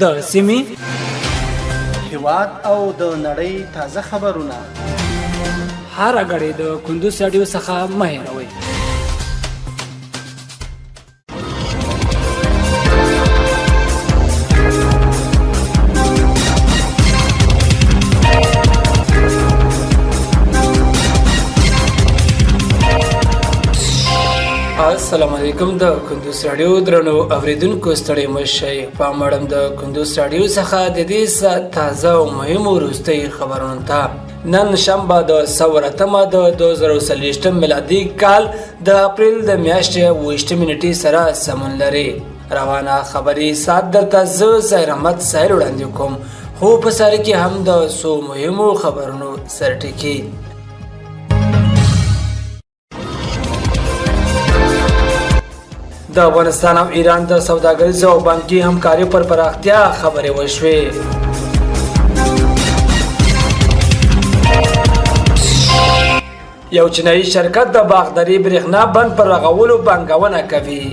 د سیمې هیواد او د نړۍ تازه خبرونه هر غړي د کندوز رادیو څخه مه هېروئ. السلام علیکم. د کندوز رادیو درنو اوریدونکو ستړي مشئ. پامړم د کندوز رادیو څخه د دې تازه او مهمو وروستۍ خبرونو ته. نن شنبه د 2023 میلادي کال د اپریل د میاشتې 28 نیټې سره سمون لري. روانه خبري سات درته زه سیر احمد سهیل وړاندې کوم، خو په سر کې هم د څو مهمو خبرونو سرټکی. د افغانستان او ایران د سوداګریزو او بانکي همکارۍ پر پراختیا خبرې وشوې. یو چینایي شرکت د باغداري برېښنا بند پر رغولو پانګونه کوي.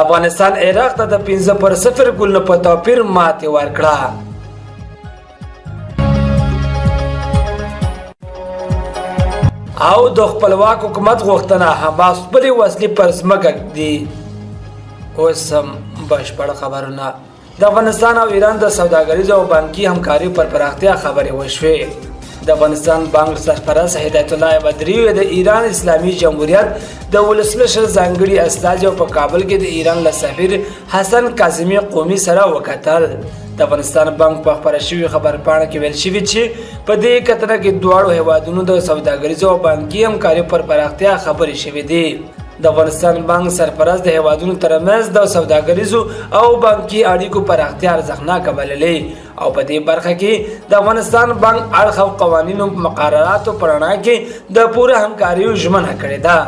افغانستان عراق ته د 5-0 ګولونو په توپیر ماتې ورکړه. او د خپلواک حکومت غوښتنه حماس خپلې وسلې پر ځمکه ږدي. اوس هم بشپړ خبرونه. د افغانستان او ایران د سوداګریزو او بانکي همکارۍ پر پراختیا خبرې وشوې. د افغانستان بانک سرپرست هدایت الله بدری د ایران اسلامي جمهوریت د ولسمشر ځانګړي استازي په کابل کې د ایران له سفیر حسن کاظمي قومي سره وکتل. د افغانستان بانک په خبره شوی خبرپاڼه کې ویل شوی چې په دې کتنه کې دواړو هیوادونو د سوداګریزو او بانکي همکارۍ پر پراختیا خبرې شوې دي. د افغانستان بانک سرپرست د هیوادونو ترمنځ د سوداګریزو او بانکي اړیکو پراختیا ارزښتناکه بللې او په دې برخه کې د افغانستان بانک اړخ او قوانینو مقرراتو په رڼا کې د پوره همکارۍ ژمنه کړې ده.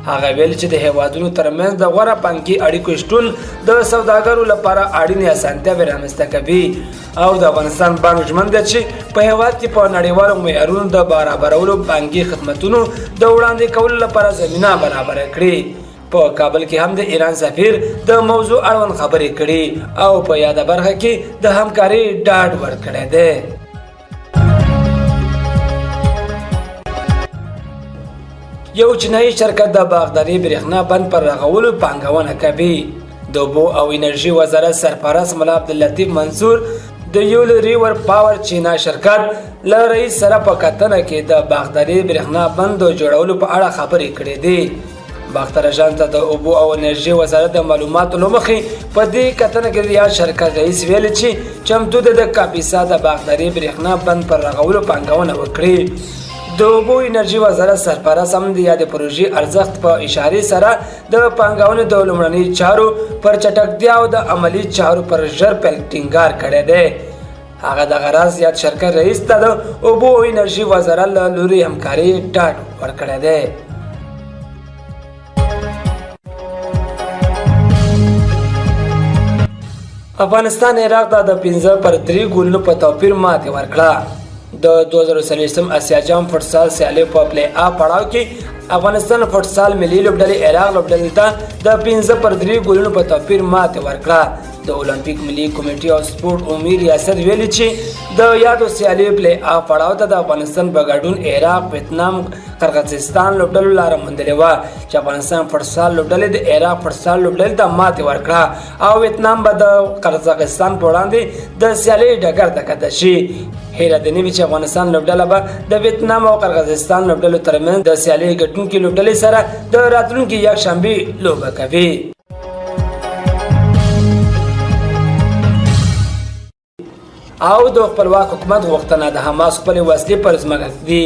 هغه ویل چې د هیوادونو ترمنځ د غوره بانکي اړیکو شتون د سوداګرو لپاره اړینې اسانتیاوې رامنځته کوي او د افغانستان بانک ژمن دی چې په هیواد کې په نړیوالو معیارونو د برابرولو بانکي خدمتونو د وړاندې کولو لپاره زمینه برابره کړي. په کابل کې هم د ایران سفیر د موضوع اړوند خبرې کړي او په یاده برخه کې د همکارۍ ډاډ ورکړی دی. یو چینایي شرکت د باغداري برېښنا بند پر رغولو پانګونه کوي. د اوبو او انرژي وزارت سرپرست ملا عبداللطیف منصور د یول ریور پاور چینا شرکت له رئیس سره په کتنه کې د باغداري برېښنا بند د جوړولو په اړه خبرې کړې دي. باختر اژانس د اوبو او انرژي وزارت د معلوماتو له مخې په دې کتنه کې د شرکت رئیس ویل چې چمتو د کاپیسا د باغداري برېښنا بند پر رغولو پانګونه وکړي. د اوبو انرژي وزارت سرپرست هم د یادې پروژې ارزښت په اشارې سره د پانګونې د لومړني چارو پر چټکتیا او د عملي چارو پر ژر پیل ټینګار کړی دی. هغه د غراض یاد شرکت رئیس ته د اوبو او انرژي وزارت له لوري همکارۍ ډاډ ورکړی دی. افغانستان عراق ته د 5-3 ګولونو په توپیر ماتې ورکړه. د 2023 اسیا جام فوټسال سیالۍ په پلی آف پړاو کې افغانستان فوټسال ملي لوبډلې عراق لوبډلې ته د 5-3 ګولونو په توپیر ماتې ورکړه. د اولمپیک ملي کمیټې او سپورټ عمومي ریاست ویلي چې د یادو سیالیو پلی آف پړاو ته د افغانستان په ګډون عراق، ویتنام، قرغیزستان لوبډلو لاره موندلې وه چې افغانستان فوټسال لوبډلې د عراق فوټسال لوبډلې ته ماتې ورکړه او ویتنام به د قرغیزستان په وړاندې د سیالۍ ډګر ته کډه شي. هیله ده نه وي چې افغانستان لوبډله به د ویتنام او قرغیزستان لوبډلو ترمنځ د سیالۍ ګټونکي لوبډلې سره د راتلونکي یکشنبې لوبه کوي. او د خپلواک حکومت غوښتنه د حماس خپلې وسلې پر ځمکه ږدي.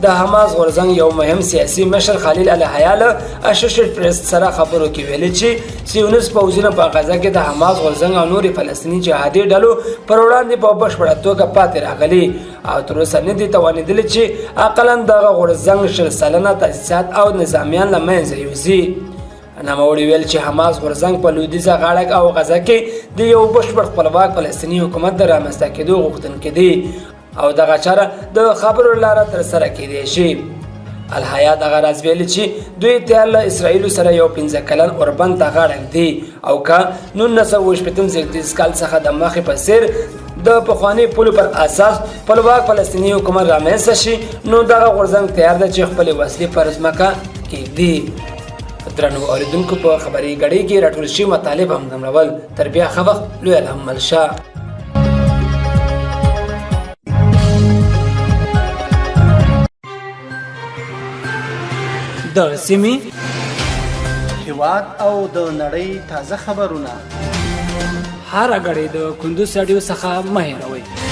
د حماس غورځنګ یو مهم سیاسي مشر خلیل الحیا له اسوسییټ پریس سره خبرو کې ویلي چې سیونیست پوځونه په غزه کې د حماس غورځنګ او نورې فلسطیني جهادي ډلو پر وړاندې په بشپړه توګه پاتې راغلي او تر اوسه نه دي توانېدلي چې اقلاً دغه غورځنګ 100 سلنه تاسیسات او نظامیان له منځه یوسي. نوموړي ویل چې حماس غورځنګ په لویدیځه غاړه او غزه کې د یو بشپړ خپلواک فلسطیني حکومت د رامنځته کېدو غوښتونکي دي او دغه چاره د خبرو لاره تر سره کېدای شي. الحیا دغه راز ویلي چې دوی اتحاد له اسرائیلو سره یو 15 کلن اوربند ته غاړه ږدي او که 1948 کال څخه د مخې په څیر د پخواني پولو پر اساس خپلواک فلسطیني حکومت رامنځته شي نو دغه غورځنګ تیار دی چې خپلې وسلې پر ځمکه کېږدي. درنو اوریدونکو په خبري غړي کې راټول شوي مطالب همدومره ول. تر بیا ښه وخت لوی الحمل شه. د سیمې هیواد او د نړۍ تازه خبرونه هر غړي د کندوز رادیو څخه مه هېروئ.